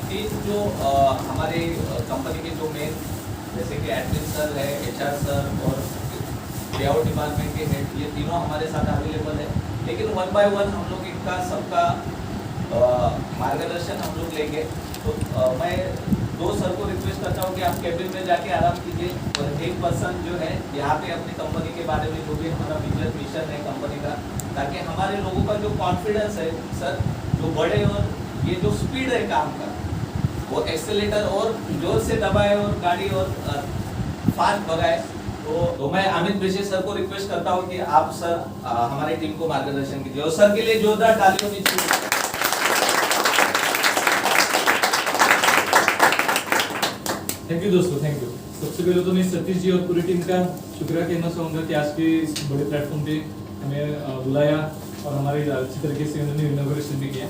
तीन जो हमारे कंपनी के जो मेन जैसे कि एडमिन सर है, एचआर सर और लेआउट डिपार्टमेंट के हेड, ये तीनों हमारे साथ अवेलेबल है। लेकिन वन बाय वन हम लोग इनका सबका मार्गदर्शन हम लोग लेंगे। तो मैं दो सर को रिक्वेस्ट करता हूँ कि आप कैबिन में जाके आराम कीजिए और एक पर्सन जो है यहाँ पे अपनी कंपनी के बारे में जो भी हमारा विजन मिशन है कंपनी का, ताकि हमारे लोगों का जो कॉन्फिडेंस है सर जो बढ़े और ये जो स्पीड है काम का वो एक्सेलेटर और जोर से दबाए और गाड़ी और फास्ट भगाए। तो मैं अमित ब्रिजेश सर को रिक्वेस्ट करता हूँ कि आप सर हमारी टीम को मार्गदर्शन कीजिए और सर के लिए जोरदार तालियों की थैंक यू दोस्तों, थैंक यू। सबसे पहले तो मैं सतीश जी और पूरी टीम का शुक्रिया कहना चाहूँगा कि आज के इस बड़े प्लेटफॉर्म पे हमें बुलाया और हमारे अच्छी तरीके से उन्होंने इनॉग्रेशन भी किया।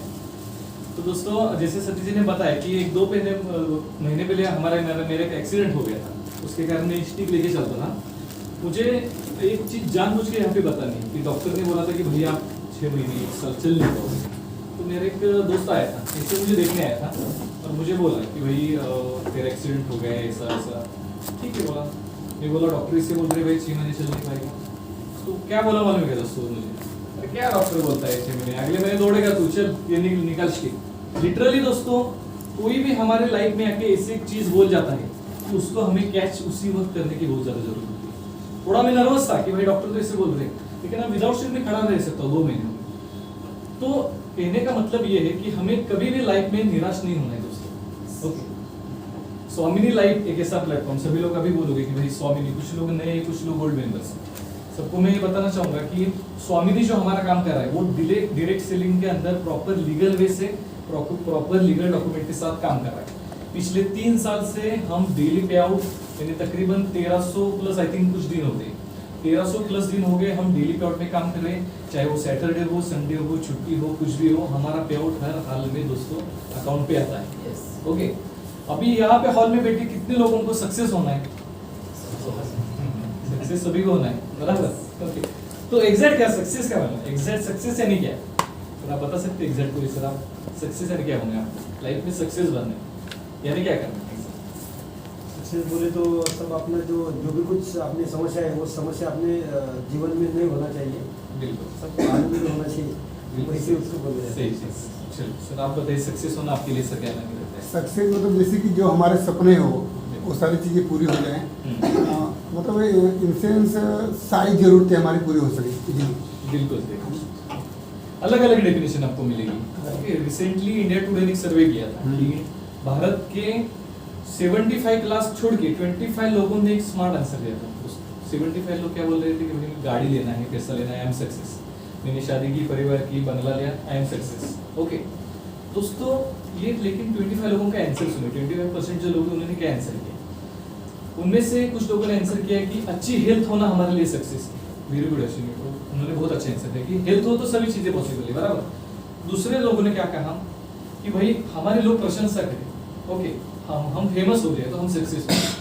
तो दोस्तों जैसे सतीश जी ने बताया कि एक दो महीने पहले मेरा एक एक्सीडेंट हो गया था, उसके कारण मैं स्टिक लेके चलता था। मुझे एक चीज़ जानबूझ के यहाँ पे बतानी कि डॉक्टर ने बोला था कि भैया आप 6 महीने 1 साल चल नहीं पाओगे। तो मेरा एक दोस्त आया था, इससे मुझे देखने आया था और मुझे बोला कि भाई तेरा एक्सीडेंट हो गया है ऐसा ऐसा। ठीक है बोला, मैं बोला डॉक्टर इससे बोल रहे भाई 6 महीने चल नहीं पाएगा। तो क्या बोला मालूम है दोस्तों मुझे, अरे क्या डॉक्टर बोलता है 6 महीने, अगले महीने दौड़ेगा तू, चल ये निकाल स्टिक। लिटरली दोस्तों कोई भी हमारे लाइफ में आके ऐसी एक चीज बोल जाता है कि उसको हमें कैच उसी वक्त करने की बहुत ज्यादा जरूरत होती है। थोड़ा मैं नर्वस था कि भाई डॉक्टर तो ऐसे बोल रहे, लेकिन अब विदाउट स्टिक में खड़ा रह सकता हूँ 2 महीने में। तो कहने का मतलब ये है कि हमें कभी भी लाइफ में निराश नहीं होना है दोस्तों। ओके, स्वामिनी लाइफ एक ऐसा प्लेटफॉर्म, सभी लोग अभी बोलोगे कि भाई स्वामिनी, कुछ लोग नए कुछ लोग ओल्ड मेंबर्स। सबको मैं ये बताना चाहूंगा कि स्वामिनी जो हमारा काम कर रहा है वो डायरेक्ट सेलिंग के अंदर प्रॉपर लीगल वे से प्रॉपर लीगल डॉक्यूमेंट के साथ काम कर रहा है। पिछले 3 साल से हम डेली पे आउट यानी तकरीबन 1300 प्लस आई थिंक कुछ दिन होते हैं, 1300 प्लस दिन हो गए हम डेली पे आउट में काम कर रहे हैं। चाहे वो सैटरडे हो, संडे हो, छुट्टी हो, कुछ भी हो, हमारा पे आउट हर हाल में दोस्तों अकाउंट पे आता है। ओके, अभी यहाँ पे हॉल में बैठे कितने लोगों को सक्सेस होना है? सक्सेस सभी को होना है, बराबर। ओके, तो एग्जैक्ट क्या सक्सेस क्या बनना है? एग्जैक्ट सक्सेस यानी क्या? तो आप बता सकते एग्जैक्ट कोई सर, आप सक्सेस यानी क्या होंगे? आप लाइफ में सक्सेस बनना है यानी क्या करना है? सक्सेस बोले तो सब अपना जो भी कुछ अपनी समस्या है वो समस्या अपने जीवन में नहीं होना चाहिए, बिल्कुल सब आनंद में होना चाहिए, वैसे उसको बोले जाते हैं। सही। चलो सर आप बताइए सक्सेस होना आपके लिए सर क्या मायने रखता है? सक्सेस मतलब जैसे कि जो हमारे सपने हो वो सारी चीज़ें पूरी हो जाएं, मतलब इन सेंस सारी ज़रूरतें हमारी पूरी हो सके जी। बिल्कुल अलग अलग डेफिनेशन आपको मिलेगी। रिसेंटली इंडिया टुडे ने एक सर्वे किया था कि भारत के 75 क्लास छोड़ के 25 लोगों ने एक स्मार्ट आंसर दिया था। 75 लोग क्या बोल रहे थे कि मुझे गाड़ी लेना है, पैसा लेना है, आई एम सक्सेस, मैंने शादी की, परिवार की, बंगला लिया, आई एम सक्सेस। ओके दोस्तों, ये लेकिन 25 लोगों का आंसर सुने, 25% जो लोग उन्होंने क्या आंसर किया? उनमें से कुछ लोगों ने आंसर किया कि अच्छी हेल्थ होना हमारे लिए सक्सेस है। वेरी गुड अश्विनी, उन्होंने बहुत अच्छा आंसर दिया कि हेल्थ हो तो सभी चीजें पॉसिबल है, बराबर। दूसरे लोगों ने क्या कहा कि भाई हमारे लोग प्रशंसा करें, ओके हम फेमस हो गए तो हम सक्सेस हो गए,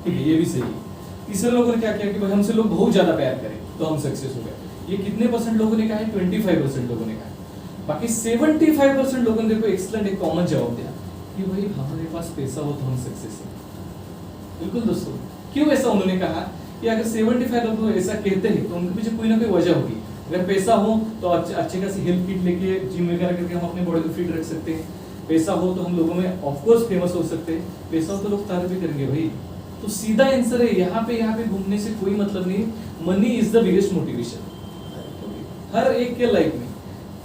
ठीक है, ये भी सही है। तीसरे लोगों ने क्या किया कि भाई हमसे लोग बहुत ज्यादा प्यार करें तो हम सक्सेस हो गए। ये कितने परसेंट लोगों ने कहा है? 25% लोगों ने कहा। बाकी 75% लोगों ने देखो एक्सलेंट एक कॉमन जवाब दिया कि भाई हमारे पास पैसा हो तो हम सक्सेस है। बिल्कुल दोस्तों, क्यों ऐसा उन्होंने कहा कि अगर 75 लोग ऐसा कहते हैं तो उनके पीछे कोई ना कोई वजह होगी। अगर पैसा हो तो अच्छे खासी हेल्थ किट लेके जिम वगैरह करके हम अपने बॉडी को फिट रख सकते हैं। पैसा हो तो हम लोगों में ऑफ कोर्स फेमस हो सकते हैं। पैसा हो तो लोग तारीफ भी करेंगे भाई। तो सीधा आंसर है, यहाँ पे घूमने से कोई मतलब नहीं। Money is the biggest motivation हर एक के लाइफ में।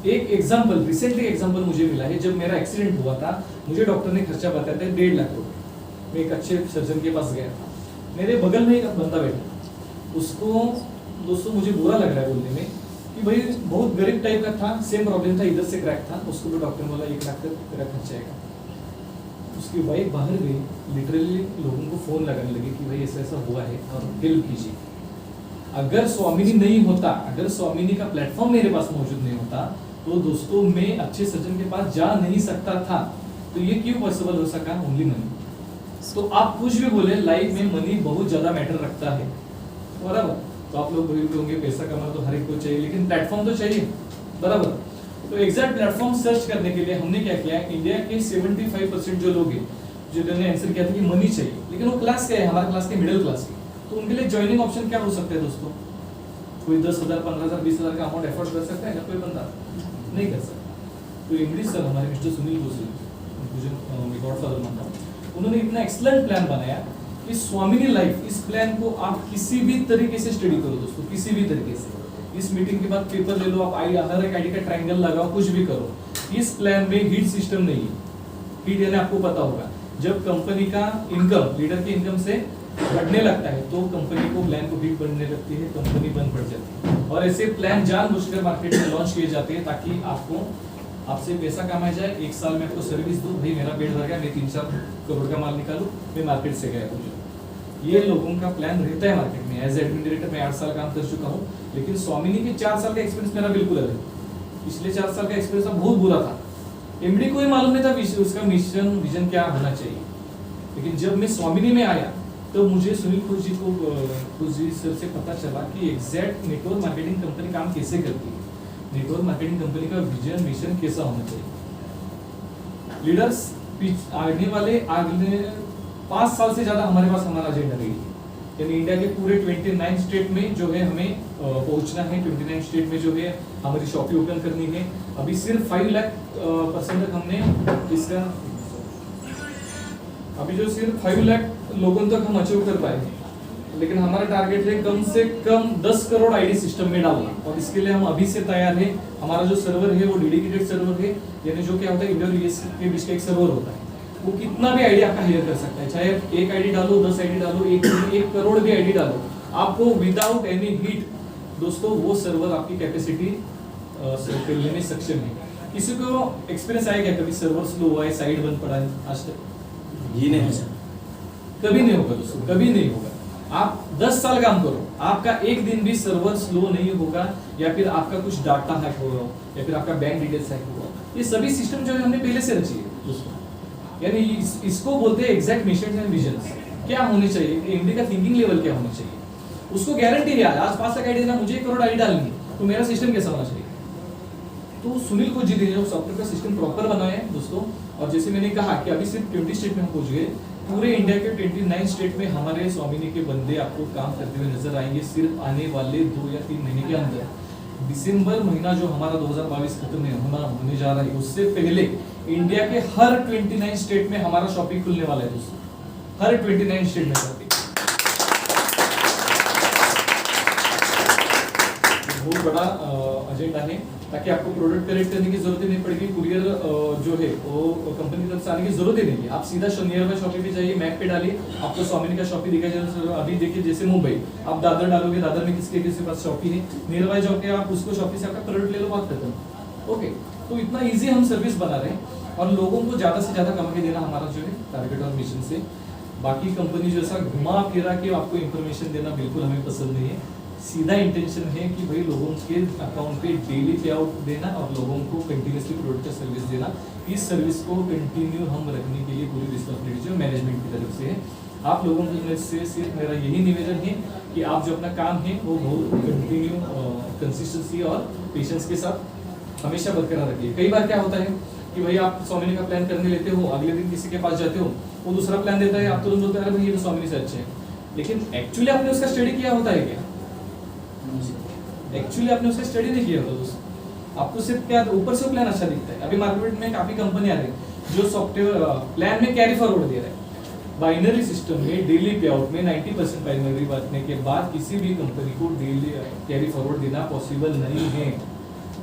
एक एग्जांपल, रिसेंटली एग्जांपल मुझे मिला है। जब मेरा एक्सीडेंट हुआ था, मुझे डॉक्टर ने खर्चा बताया था 1.5 लाख रुपए। मैं एक अच्छे सर्जन के पास गया था, मेरे बगल में एक बंदा बैठा, उसको दोस्तों मुझे बुरा लग रहा है बोलने में कि भाई बहुत गरीब टाइप का था, सेम प्रॉब्लम था, इधर से क्रैक था। उसको भी डॉक्टर ने बोला 1 लाख तक तेरा खर्चा आएगा। उसकी वाइफ बाहर गई, लिटरली लोगों को फोन लगाने लगी कि भाई ऐसा ऐसा हुआ है और हेल्प कीजिए। अगर स्वामिनी नहीं होता, अगर स्वामिनी का प्लेटफॉर्म मेरे पास मौजूद नहीं होता तो दोस्तों मैं अच्छे सर्जन के पास जा नहीं सकता था। तो ये क्यों पॉसिबल हो सका? Only money. तो आप कुछ भी बोले, लाइफ में मनी बहुत ज्यादा मैटर रखता है, बराबर। तो आप लोग होंगे पैसा कमाना तो हर एक को चाहिए, लेकिन प्लेटफॉर्म तो चाहिए, बराबर। तो एग्जैक्ट प्लेटफॉर्म सर्च करने के लिए हमने क्या किया, इंडिया के 75% जो लोग हैं जिन्होंने आंसर किया था कि मनी चाहिए, लेकिन वो क्लास क्या है, हमारा क्लास के मिडिल क्लास की, तो उनके लिए ज्वाइनिंग ऑप्शन क्या हो सकता है दोस्तों? कोई 10,000 15,000 20,000 का अमाउंट एफोर्ड कर सकता है क्या कोई बंदा? नहीं कर सकता। तो इंग्लिश सर हमारे मिस्टर सुनील घोषी, मुझे गॉडफादर मानता हूं, उन्होंने इतना एक्सलेंट प्लान बनाया कि स्वामिनी लाइफ, इस प्लान को आप किसी भी तरीके से स्टडी करो दोस्तों, किसी भी तरीके से। इस मीटिंग के बाद पेपर ले लो, आप हर एक आईडी का ट्रायंगल लगाओ, कुछ भी करो। इस प्लान में हीट सिस्टम नहीं है। हीट यानी आपको पता होगा, जब कंपनी का इनकम लीडर के इनकम से बढ़ने लगता है तो कंपनी को प्लान को हीट बढ़ने लगती है, कंपनी बंद पड़ जाती है। और ऐसे प्लान जानबूझकर मार्केट में लॉन्च किए जाते हैं ताकि आपसे पैसा कमाया जाए, एक साल में आपको सर्विस दूं, भाई मेरा पेट भर गया, मैं 3-4 करोड़ का माल निकालूं, मैं मार्केट से गया हूं। ये लोगों का प्लान रहता है मार्केट में। एज एडमिनिस्ट्रेटर मैं 8 साल काम कर चुका हूँ, लेकिन स्वामिनी के 4 साल का एक्सपीरियंस मेरा बिल्कुल अलग है। पिछले 4 साल का एक्सपीरियंस बहुत बुरा था, एमडी को ही मालूम नहीं था उसका मिशन विजन क्या होना चाहिए। लेकिन जब मैं स्वामिनी में आया तो मुझे सुनील खोज जी सर से पता चला कि एग्जैक्ट नेटवर्क मार्केटिंग कंपनी काम कैसे करती है, नेटवर्क मार्केटिंग कंपनी का विजन मिशन कैसा होना चाहिए। लीडर्स आने वाले अगले 5 साल से ज्यादा हमारे पास हमारा एजेंडा रही है, यानी इंडिया के पूरे 29 स्टेट में जो है हमें पहुंचना है। 29 स्टेट में जो है हमारी शॉप ओपन करनी है। अभी सिर्फ 5 लाख पर्सन तक हमने इसका, अभी जो सिर्फ 5 लाख लोगों तक हम अचीव कर पाए, लेकिन हमारा टारगेट है कम से कम 10 करोड़ आईडी सिस्टम में डालना, और इसके लिए हम अभी से तैयार हैं। हमारा जो सर्वर है वो डेडिकेटेड सर्वर है, यानी जो क्या होता है, इंडिया और यूएस के बीच का एक सर्वर होता है, वो कितना भी आईडी आपका हायर कर सकता है, चाहे आप 1 आईडी डालो, 10 आईडी डालो, 1 करोड़ भी आईडी डालो, आपको विदाउट एनी हीट दोस्तों वो सर्वर आपकी कैपेसिटी करने में सक्षम है। किसी को एक्सपीरियंस आया क्या कभी सर्वर स्लो हुआ है, साइट बंद पड़ा है? आज तक ये नहीं सर, कभी नहीं होगा दोस्तों, कभी नहीं होगा। आप 10 साल काम करो, आपका एक दिन भी सर्वर स्लो नहीं होगा, या फिर आपका कुछ डाटा हैक होगा, या फिर आपका बैंक डिटेल्स हैक होगा। ये सभी सिस्टम जो है हमने पहले से रची है दोस्तों, यानी इसको बोलते हैं एग्जैक्ट मिशन एंड विजन। क्या होने चाहिए, एमडी का थिंकिंग लेवल क्या होना चाहिए, उसको गारंटी है। आज 5 लाख आईडी देना, मुझे 1 करोड़ आईडी डालनी है, तो मेरा सिस्टम कैसा होना चाहिए? तो सुनील खोज जी ने जो सॉफ्टवेयर का सिस्टम प्रॉपर बनाया है दोस्तों, और जैसे मैंने कहा कि अभी सिर्फ 20 स्टेट में हम पहुंच गए, पूरे इंडिया के 29 स्टेट में हमारे स्वामिनी के बंदे आपको काम करते हुए नजर आएंगे सिर्फ आने वाले 2 या 3 महीने के अंदर। दिसंबर महीना जो हमारा 2022 खत्म होने जा रहा है, उससे पहले इंडिया के हर 29 स्टेट में हमारा शॉपिंग खुलने वाला है दोस्तों, हर 29 स्टेट में शॉपिंग। बहुत बड़ा एजेंडा है, ताकि आपको प्रोडक्ट कलेक्ट करने की जरूरत ही नहीं पड़ेगी, कुरियर जो है वो कंपनी की तरफ से आने की जरूरत ही नहीं है। आप सीधा नियर बाय शॉपिंग पे जाइए, मैप पे डालिए, आपको स्वामिनी का शॉपिंग दिखाई जाएगा। अभी देखिए जैसे मुंबई, आप दादर डालोगे, दादर में किसके पास शॉपिंग है, नियर बाय जाओगे आप उसको शॉपिंग से आपका प्रोडक्ट ले लो, बात खत्म। ओके, तो इतना ईजी हम सर्विस बना रहे हैं, और लोगों को ज्यादा से ज्यादा कमा के देना हमारा जो है टारगेट और मिशन से। बाकी कंपनी जैसा घुमा फिरा के आपको इन्फॉर्मेशन देना बिल्कुल हमें पसंद नहीं है। सीधा इंटेंशन है कि भाई लोगों के अकाउंट पे डेली पे आउट देना और लोगों को कंटिन्यूसली प्रोडक्ट का सर्विस देना। इस सर्विस को कंटिन्यू हम रखने के लिए पूरी रिस्पॉन्सिबिलिटी जो मैनेजमेंट की तरफ से है। आप लोगों की से सिर्फ मेरा यही निवेदन है कि आप जो अपना काम है वो बहुत कंटिन्यू कंसिस्टेंसी और पेशेंस के साथ हमेशा बरकरार रखिए। कई बार क्या होता है कि भाई आप स्वामिनी का प्लान करने लेते हो, अगले दिन किसी के पास जाते हो, वो दूसरा प्लान देता है, आप तुरंत बोलते हैं भाई ये तो स्वामिनी से अच्छे हैं, लेकिन एक्चुअली आपने उसका स्टडी किया होता है क्या? एक्चुअली आपने उसका स्टडी नहीं किया होता दोस्तों, आपको सिर्फ क्या ऊपर से प्लान अच्छा दिखता है। अभी मार्केट में काफी कंपनी आ रही है जो सॉफ्टवेयर प्लान में कैरी फॉरवर्ड दे रहे हैं। बाइनरी सिस्टम में डेली पे आउट में 90% प्राइमरी बांटने के बाद किसी भी कंपनी को डेली कैरी फॉरवर्ड देना पॉसिबल नहीं है।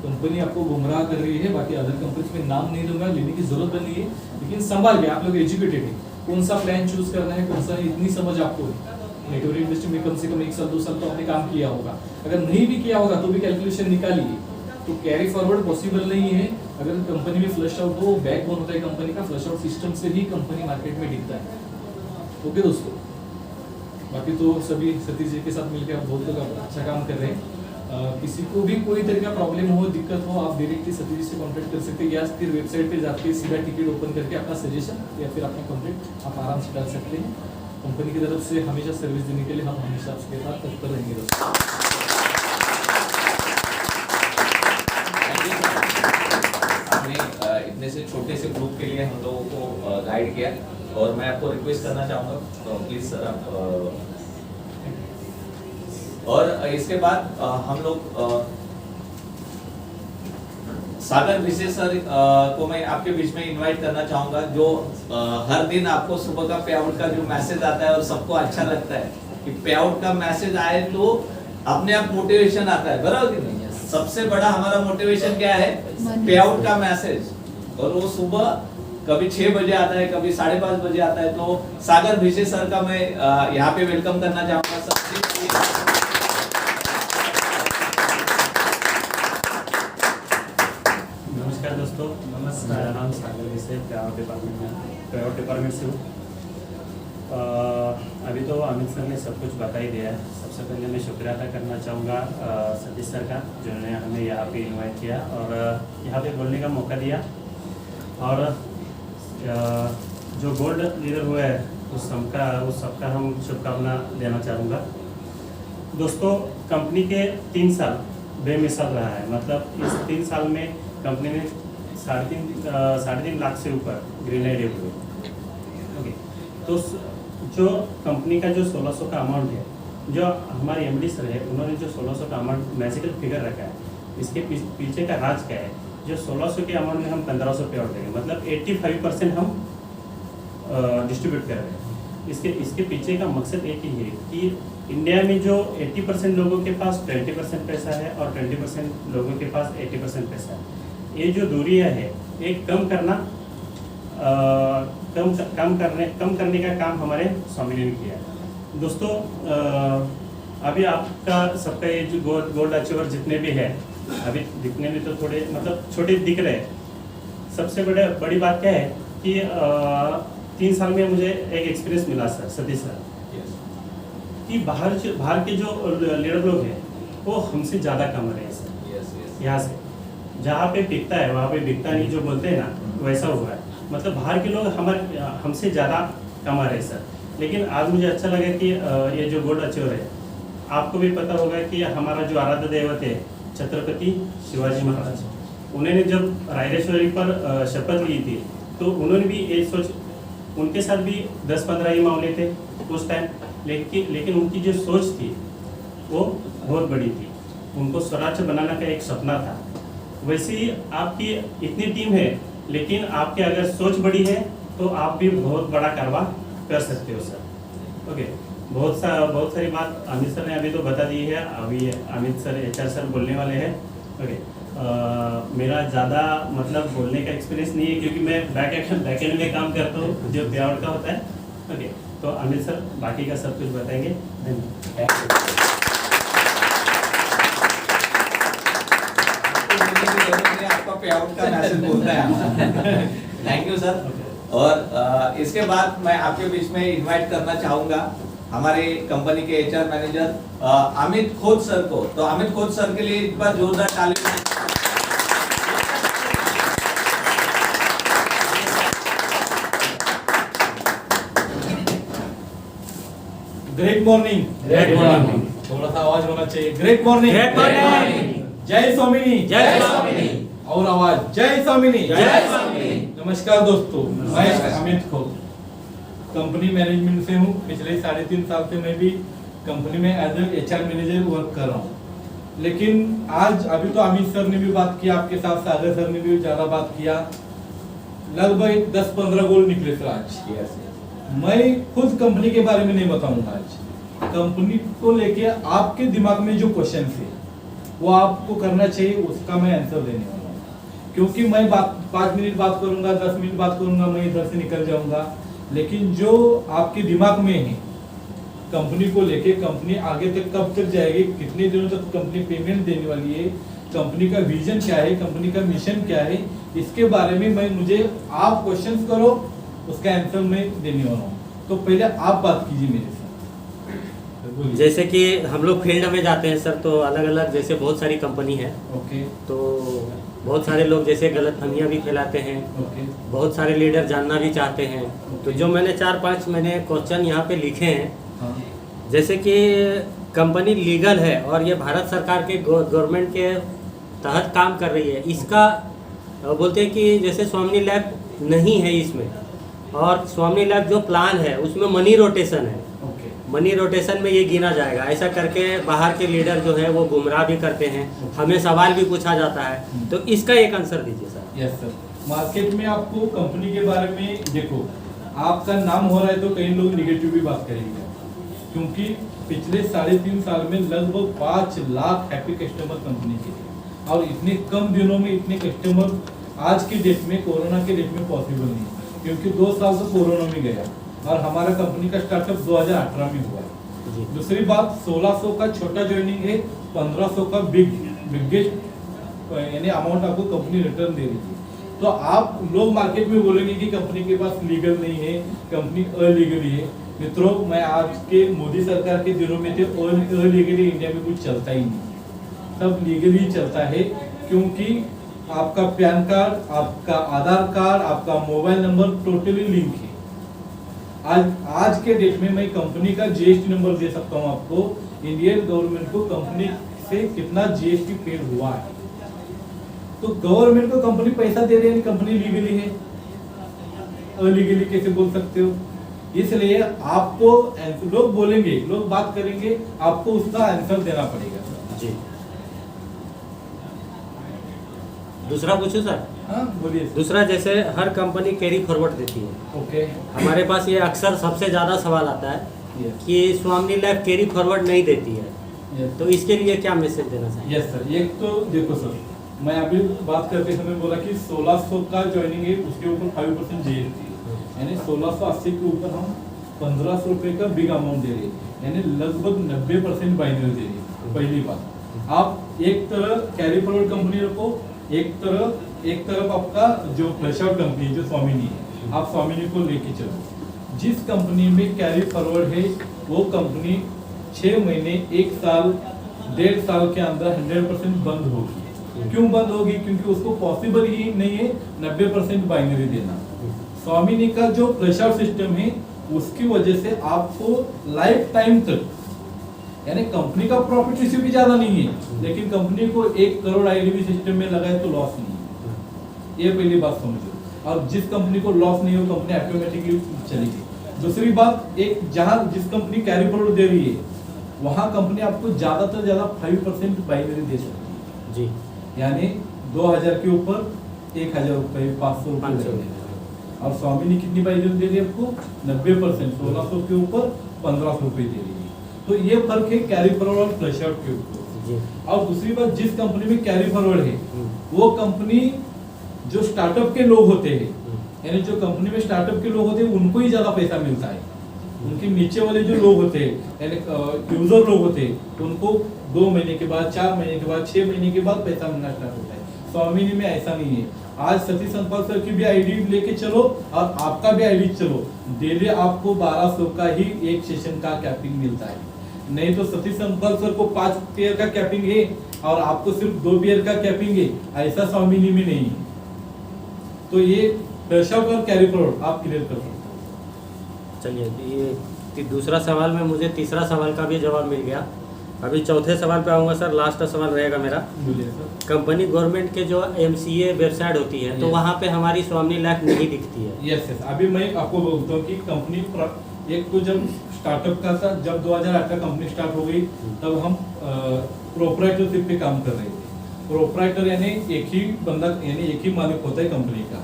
कंपनी आपको गुमराह कर रही है। बाकी अदर कंपनीज में नाम नहीं लूंगा, लेने की जरूरत नहीं है, लेकिन संभाल के आप लोग एजुकेटेड है, कौन सा प्लान चूज करना है, कौन सा, इतनी समझ आपको है। नेटवर्क इंडस्ट्री में कम से कम 1 साल 2 साल तो आपने काम किया होगा, अगर नहीं भी किया होगा तो भी कैलकुलेशन निकालिए। तो कैरी फॉरवर्ड पॉसिबल नहीं है। अगर कंपनी में फ्लश आउट हो, बैकबोन होता है कंपनी का, फ्लश आउट सिस्टम से ही कंपनी मार्केट में दिखता है। ओके दोस्तों, बाकी तो सभी सतीश जी के साथ मिलकर आप बहुत लोग अच्छा काम कर रहे हैं। किसी को भी कोई तरह का प्रॉब्लम हो, दिक्कत हो, आप डायरेक्टली सतीश जी से कॉन्टेक्ट कर सकते हैं, या फिर वेबसाइट पे जाके सीधा टिकट ओपन करके अपना सजेशन या फिर अपना कॉन्टेक्ट आप आराम से डाल सकते हैं। कंपनी की तरफ से हमेशा सर्विस देने के लिए हम हमेशा आपके साथ तत्पर रहेंगे दोस्तों। इतने से छोटे से ग्रुप के लिए हम लोगों को गाइड किया। और मैं आपको रिक्वेस्ट करना चाहूँगा, तो प्लीज़ सर आप और इसके बाद हम लोग सागर विशेष सर को मैं आपके बीच में इनवाइट करना चाहूँगा, जो हर दिन आपको सुबह का पे आउट का जो मैसेज आता है और सबको अच्छा लगता है कि पे आउट का मैसेज आए तो अपने आप मोटिवेशन आता है, बराबर कि नहीं? सबसे बड़ा हमारा मोटिवेशन क्या है? पे आउट का मैसेज। और वो सुबह कभी 6 बजे आता है, कभी 5:30 बजे आता है। तो सागर विशेष सर का मैं यहाँ पे वेलकम करना चाहूँगा सबसे। नमस्कार दोस्तों, मेरा नाम सागर विशेष पेआउट डिपार्टमेंट से हूँ। अभी तो अमित सर ने सब कुछ बता ही दिया है। सबसे पहले मैं शुक्रिया अदा करना चाहूँगा सतीश सर का, जिन्होंने हमें यहाँ पे इनवाइट किया और यहाँ पे बोलने का मौका दिया। और जो गोल्ड लीडर हुए हैं उस सबका हम शुभकामना देना चाहूँगा। दोस्तों, कंपनी के 3 साल बेमिसाल रहा है। मतलब इस 3 साल में कंपनी ने 3.5 लाख से ऊपर ग्रीन आइडिया हुए। ओके, तो जो कंपनी का जो 1600 का अमाउंट है, जो हमारे एमडी सर है उन्होंने जो 1600 का अमाउंट मैजिकल फिगर रखा है, इसके पीछे का राज क्या है? जो 1600 के अमाउंट में हम 1500 पे आउट देंगे, मतलब 85% हम डिस्ट्रीब्यूट कर रहे हैं। इसके पीछे का मकसद एक ही है कि इंडिया में जो 80% लोगों के पास 20% पैसा है और 20% लोगों के पास 80% पैसा है, ये जो दूरियां है एक कम करने का काम हमारे स्वामी ने किया। दोस्तों, अभी आपका सबका ये जो गोल्ड अचीवर जितने भी है, अभी दिखने में तो थोड़े मतलब छोटे दिख रहे हैं। सबसे बड़ी बात क्या है कि 3 साल में मुझे एक एक्सपीरियंस मिला सर, सतीश सर, कि बाहर के जो लीडर लोग हैं वो हमसे ज़्यादा कमा रहे हैं सर। यहाँ से जहाँ पे बिकता है वहाँ पे बिकता नहीं, जो बोलते हैं ना, वैसा हुआ है। मतलब बाहर के लोग हमसे ज़्यादा कमा रहे हैं सर। लेकिन आज मुझे अच्छा लगा कि ये जो गोल्ड अचीवर है, आपको भी पता होगा कि हमारा जो आराध्य दैवत है छत्रपति शिवाजी महाराज, उन्होंने जब रायरेश्वरी पर शपथ ली थी तो उन्होंने भी ये सोच, उनके साथ भी 10-15 ही मामले थे उस टाइम, लेकिन उनकी जो सोच थी वो बहुत बड़ी थी। उनको स्वराज्य बनाने का एक सपना था। वैसे ही आपकी इतनी टीम है, लेकिन आपके अगर सोच बड़ी है तो आप भी बहुत बड़ा कारोबार कर सकते हो सर। ओके, बहुत सारी बात अमित सर ने अभी तो बता दी है। अभी अमित सर, HR सर बोलने वाले हैं। ओके, मेरा ज़्यादा मतलब बोलने का एक्सपीरियंस नहीं है, क्योंकि मैं बैक एंड में काम करता हूँ जो पे आउट का होता है। ओके, तो अमित सर बाकी का सब कुछ बताएंगे। धन्यवाद। आपका पे आउट का मैसेज बोलता है। Thank you sir. और इसके बाद मैं आपके बीच में इनवाइट करना चाहूँगा हमारे कंपनी के HR मैनेजर अमित खोज सर को। तो अमित खोज सर के लिए एक बार जोरदार ताली। Great morning. Great morning. थोड़ा सा आवाज होना चाहिए। Great morning. Great morning. जय स्वामिनी। जय स्वामिनी। और आवाज, जय स्वामिनी। जय स्वामिनी। नमस्कार दोस्तों, मैं नमस्कार। अमित खोज कंपनी मैनेजमेंट से हूँ। पिछले 3.5 साल से मैं भी कंपनी में as a HR manager work कर रहा हूँ। लेकिन आज अभी तो अमित सर ने भी बात किया, आपके साथ सागर सर ने भी ज़्यादा बात किया। लगभग 10-15 गोल निकले सर आज। मैं खुद कंपनी के बारे में नहीं बताऊंगा आज। कंपनी को लेके आपके दिमाग में जो क्वेश्चन है वो आपको करना चाहिए, उसका मैं आंसर देने वाला हूँ। क्योंकि मैं 5 मिनट बात करूंगा, 10 मिनट बात करूंगा, मैं इधर से निकल जाऊंगा। लेकिन जो आपके दिमाग में है कंपनी को लेके, कंपनी आगे तक कब तक जाएगी, कितने दिनों तक कंपनी पेमेंट देने वाली है, कंपनी का विजन क्या है, कंपनी का मिशन क्या है, इसके बारे में मुझे आप क्वेश्चन करो, उसका आंसर मैं देने वाला हूँ। तो पहले आप बात कीजिए मेरे साथ। जैसे कि हम लोग फील्ड में जाते हैं सर, तो अलग अलग जैसे बहुत सारी कंपनी है। ओके। तो बहुत सारे लोग जैसे गलतफहमियां भी फैलाते हैं। ओके। बहुत सारे लीडर जानना भी चाहते हैं। तो जो मैंने 4-5 मैंने क्वेश्चन यहाँ पे लिखे हैं। हाँ। जैसे कि कंपनी लीगल है और ये भारत सरकार के गवर्नमेंट के तहत काम कर रही है, इसका बोलते हैं कि जैसे स्वामिनी लैब नहीं है इसमें, और स्वामिनी लैब जो प्लान है उसमें मनी रोटेशन है, ओके मनी रोटेशन में ये गिना जाएगा। ऐसा करके बाहर के लीडर जो है वो गुमराह भी करते हैं, हमें सवाल भी पूछा जाता है, तो इसका एक आंसर दीजिए सर। यस सर, मार्केट में आपको कंपनी के बारे में देखो, आपका नाम हो रहा है तो कई लोग निगेटिव भी बात करेंगे, क्योंकि पिछले 3.5 साल में लगभग 5 लाख हैप्पी कस्टमर कंपनी के, और इतने कम दिनों में इतने कस्टमर आज के डेट में, कोरोना के डेट में पॉसिबल नहीं, क्योंकि 2 साल तो कोरोना में गया और हमारा कंपनी का स्टार्टअप 2018 में हुआ है। दूसरी बात, 1600 का छोटा ज्वाइनिंग है, 1500 का बिगेस्ट यानी अमाउंट आपको कंपनी रिटर्न दे रही है। तो आप लोग मार्केट में बोलेंगे कि कंपनी के पास लीगल नहीं है, कंपनी अलीगली है। मित्रों, मैं आज के मोदी सरकार के दिनों में थे, अलीगली इंडिया में कुछ चलता ही नहीं, सब लीगली चलता है, क्योंकि आपका पैन कार्ड, आपका आधार कार्ड, आपका मोबाइल नंबर टोटली लिंक है। आज के डेट में मैं कंपनी का जीएसटी नंबर दे सकता हूं आपको, इंडियन गवर्नमेंट को कंपनी से कितना जीएसटी पेड हुआ है। तो गवर्नमेंट को कंपनी पैसा दे रही है, कंपनी लीगली है, अलीगली कैसे बोल सकते हो? इसलिए आपको, लोग बोलेंगे, लोग बात करेंगे, आपको उसका आंसर देना पड़ेगा। जी, दूसरा पूछूं सर? हाँ बोलिए। दूसरा, जैसे हर कंपनी कैरी फॉरवर्ड देती है, ओके, हमारे पास ये अक्सर सबसे ज़्यादा सवाल आता है कि स्वामिनी लैब कैरी फॉरवर्ड नहीं देती है, तो इसके लिए क्या मैसेज देना चाहिए? यस सर, एक तो देखो सर, मैं अभी बात करते समय बोला कि 1600 का ज्वाइनिंग है, उसके ऊपर 5% जीएसटी, यानी 1680 के ऊपर हम 1500 रुपये का बिग अमाउंट दे रहे हैं, यानी लगभग 90% बाइनरी दे रही है। पहली बात, आप एक तरह कैरी फॉरवर्ड कंपनी रखो, एक तरफ आपका जो फ्लैश आउट कंपनी जो स्वामिनी है, आप स्वामिनी को लेके चलो। जिस कंपनी में कैरी फॉरवर्ड है वो कंपनी 6 महीने, 1 साल, 1.5 साल के अंदर 100% बंद होगी। क्यों बंद होगी? क्योंकि उसको पॉसिबल ही नहीं है 90% बाइनरी देना। स्वामिनी का जो फ्लैश आउट सिस्टम है उसकी वजह से आपको लाइफ टाइम तक, यानी कंपनी का प्रॉफिट रिसीव भी ज्यादा नहीं है, लेकिन कंपनी को 1 करोड़ आईडीबी सिस्टम में लगाए तो लॉस नहीं है। ये पहली बात समझो। और जिस कंपनी को लॉस नहीं हो, कंपनी ऑटोमेटिकली चलेगी। दूसरी बात, एक जहां जिस कंपनी कैरी फॉरवर्ड दे रही है वहां कंपनी आपको ज्यादा से ज्यादा 5% बाइनरी दे सकती है जी, यानी 2000 के ऊपर 1000 रुपए, 500 रुपए। और स्वामिनी कितनी बाइनरी दे रही है आपको? 90%, 1600 के ऊपर 1500 रुपए दे रही है। तो ये फर्क है कैरी फॉरवर्ड और फ्लैश आउट के ऊपर। और दूसरी बात, जिस कंपनी में कैरी फॉरवर्ड है वो कंपनी जो स्टार्टअप के लोग होते हैं, यानी जो कंपनी में स्टार्टअप के लोग होते हैं उनको ही ज्यादा पैसा मिलता है। उनके नीचे वाले जो लोग होते हैं, यानी यूजर लोग होते हैं, उनको 2 महीने के बाद, 4 महीने के बाद, 6 महीने के बाद पैसा मिलना स्टार्ट होता है। स्वामिनी में ऐसा नहीं है। आज सतीश संपाल सर की भी आईडी लेके चलो और आपका भी आईडी चलो, डेली आपको 1200 का ही एक सेशन का कैपिंग मिलता है। नहीं तो सतीश संपाल सर को 5 पेयर का कैपिंग है और आपको सिर्फ 2 पेयर का कैपिंग है, ऐसा स्वामिनी में नहीं है। तो ये फ्लैश आउट और कैरी फॉरवर्ड आप क्लियर कर सकते हो। चलिए, ये दूसरा सवाल में मुझे तीसरा सवाल का भी जवाब मिल गया। अभी चौथे सवाल पे आऊँगा सर, लास्ट सवाल रहेगा मेरा। बोलिए सर। कंपनी गवर्नमेंट के जो MCA वेबसाइट होती है, तो वहाँ पे हमारी स्वामिनी लैब नहीं दिखती है। यस यस, अभी मैं आपको बोलता हूँ कि कंपनी एक तो जब स्टार्टअप का था, जब 2008 कंपनी स्टार्ट हो गई, तब हम प्रोप्राइटरशिप पे काम कर रहे थे। प्रोप्राइटर यानी एक ही बंदा, यानी एक ही मालिक होता है कंपनी का।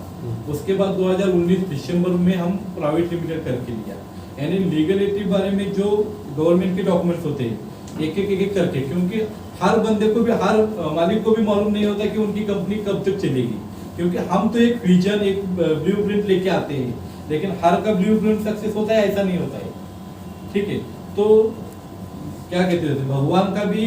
उसके बाद 2019 दिसंबर में हम प्राइवेट लिमिटेड करके लिया, यानी लीगलिटी बारे में जो गवर्नमेंट के डॉक्यूमेंट्स होते हैं एक एक करके, क्योंकि हर बंदे को भी, हर मालिक को भी मालूम नहीं होता कि उनकी कंपनी कब तक चलेगी। क्योंकि हम तो एक विजन, एक ब्लूप्रिंट लेके आते हैं, लेकिन हर का ब्लूप्रिंट सक्सेस होता है ऐसा नहीं होता है। ठीक है, तो क्या कहते थे, भगवान का भी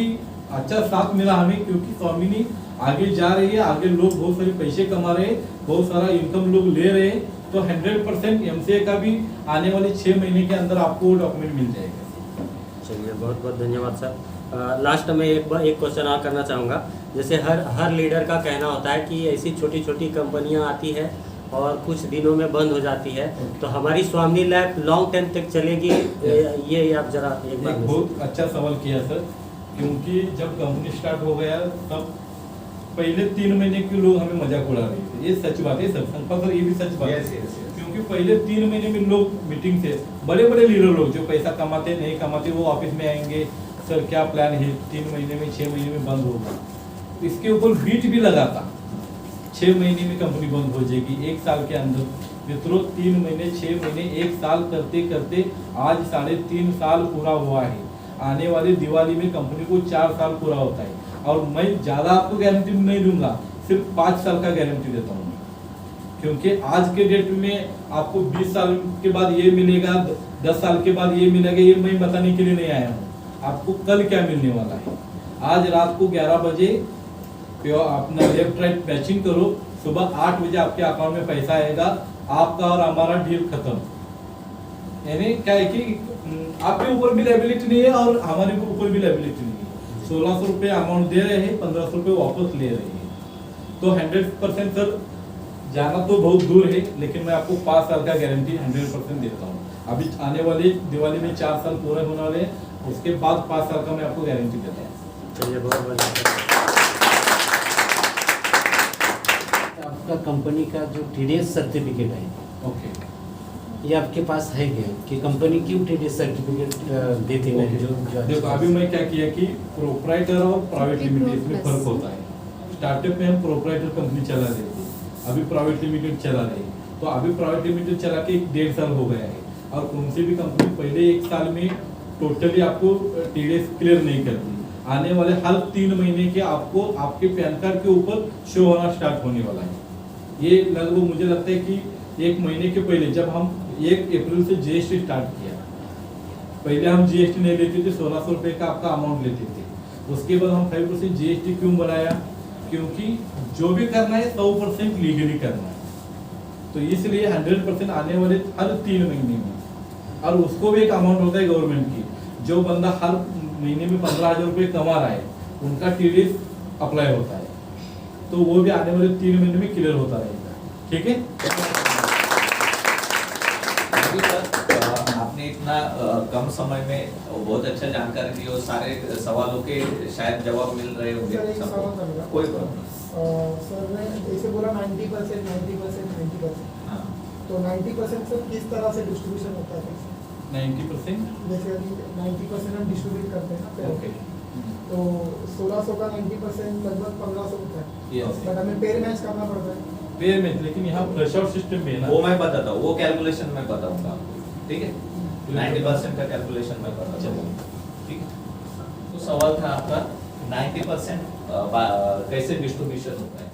अच्छा साथ मिला हमें, क्योंकि स्वामिनी आगे जा रही है, आगे लोग बहुत सारे पैसे कमा रहे हैं, बहुत सारा इनकम लोग ले रहे हैं। तो 100% MCA का भी आने वाले 6 महीने के अंदर आपको डॉक्यूमेंट मिल जाएगा। चलिए, बहुत बहुत धन्यवाद सर। लास्ट में एक क्वेश्चन और करना चाहूँगा। जैसे हर लीडर का कहना होता है कि ऐसी छोटी छोटी कंपनियां आती है और कुछ दिनों में बंद हो जाती है, तो हमारी स्वामिनी लैब लॉन्ग टाइम तक चलेगी, ये आप जरा एक बार। बहुत अच्छा सवाल किया सर, क्योंकि जब कंपनी स्टार्ट हो गया तब पहले 3 महीने के लोग हमें मजाक उड़ा रहे थे, ये सच बात है सर, संपा सर ये भी सच बात Yes, है। yes, yes. क्योंकि पहले 3 महीने में लोग मीटिंग थे, बड़े बड़े लीडर लोग जो पैसा कमाते नहीं कमाते वो ऑफिस में आएंगे, सर क्या प्लान है, 3 महीने में 6 महीने में बंद होगा। इसके ऊपर बीट भी लगाता, 6 महीने में कंपनी बंद हो जाएगी, 1 साल के अंदर। मित्रों 3 महीने 6 महीने 1 साल करते करते आज 3.5 साल पूरा हुआ है। आने वाली दिवाली में कंपनी को 4 साल पूरा होता है, और मैं ज़्यादा आपको गारंटी नहीं दूंगा, सिर्फ 5 साल का गारंटी देता हूँ, क्योंकि आज के डेट में आपको 20 साल के बाद ये मिलेगा, 10 साल के बाद ये मिलेगा, ये मैं बताने के लिए नहीं आया हूँ। आपको कल क्या मिलने वाला है, आज रात को 11 बजे अपना लेफ्ट राइट मैचिंग करो, सुबह 8 बजे आपके अकाउंट में पैसा आएगा, आपका और हमारा डील खत्म। यानी क्या है कि आपके ऊपर भी लायबिलिटी नहीं है और हमारे ऊपर भी लायबिलिटी नहीं है। 1600 रुपये अमाउंट दे रहे हैं, 1500 रुपये वापस ले रहे हैं। तो 100% सर जाना तो बहुत दूर है, लेकिन मैं आपको 5 साल का गारंटी 100% देता हूँ। अभी आने वाली दिवाली में 4 साल पूरे होने वाले हैं, उसके बाद 5 साल का मैं आपको गारंटी देता हूँ। चलिए बहुत बहुत आपका कंपनी का जो TDS सर्टिफिकेट है, ओके, ये आपके पास है क्या, कि कंपनी क्यों TDS सर्टिफिकेट देती है? जो देखो अभी मैं क्या किया कि प्रोप्राइटर और प्राइवेट लिमिटेड इसमें फर्क होता है। स्टार्टअप में हम प्रोप्राइटर कंपनी चला रहे थे, अभी प्राइवेट लिमिटेड चला रहे हैं। तो अभी प्राइवेट लिमिटेड चला के 1.5 साल हो गया है, और कौन सी भी कंपनी पहले 1 साल में टोटली आपको TDS क्लियर नहीं करती। आने वाले हर 3 महीने के आपको आपके पैन कार्ड के ऊपर शो होना स्टार्ट होने वाला है। ये लगभग मुझे लगता है कि 1 महीने के पहले, जब हम 1 अप्रैल से GST स्टार्ट किया, पहले हम GST नहीं लेते थे, 1600 रुपये का आपका अमाउंट लेते थे। उसके बाद हम 5% GST क्यों बढ़ाया, क्योंकि जो भी करना है 100% लीगली करना है। तो इसलिए 100% आने वाले हर 3 महीने में, और उसको भी एक अमाउंट होता है गवर्नमेंट की। जो बंदा हर महीने में 15,000 रुपये कमा रहा है, उनका TDS अप्लाई होता है, तो वो भी आने वाले 3 महीने में क्लियर होता रहेगा। ठीक है। अभी तक आपने इतना कम समय में बहुत अच्छा जानकारी दी और सारे सवालों के शायद जवाब मिल रहे होंगे सर, एक सबको। सवाल था मेरा। कोई बात नहीं। सर ने जैसे बोला 90%, हाँ। तो 90% सर किस तरह से डिस्ट्रीब्यूशन होता है? 90%। जैसे अभी 90% हम डिस्ट्रीब्यूट करते हैं ना पेड़, ओके। तो 1600 का 90% लगभग 1500 होता है, Yes. बट हमें पेड़ मैच करना पड़ता है। पेयर में, लेकिन यहाँ फ्लश आउट सिस्टम में है ना, वो मैं बताता हूँ, वो कैलकुलेशन मैं बताऊंगा आपको, ठीक है। 90% का कैलकुलेशन मैं बताता चलो। हूँ, ठीक है। तो सवाल था आपका 90% कैसे डिस्ट्रीब्यूशन होता है।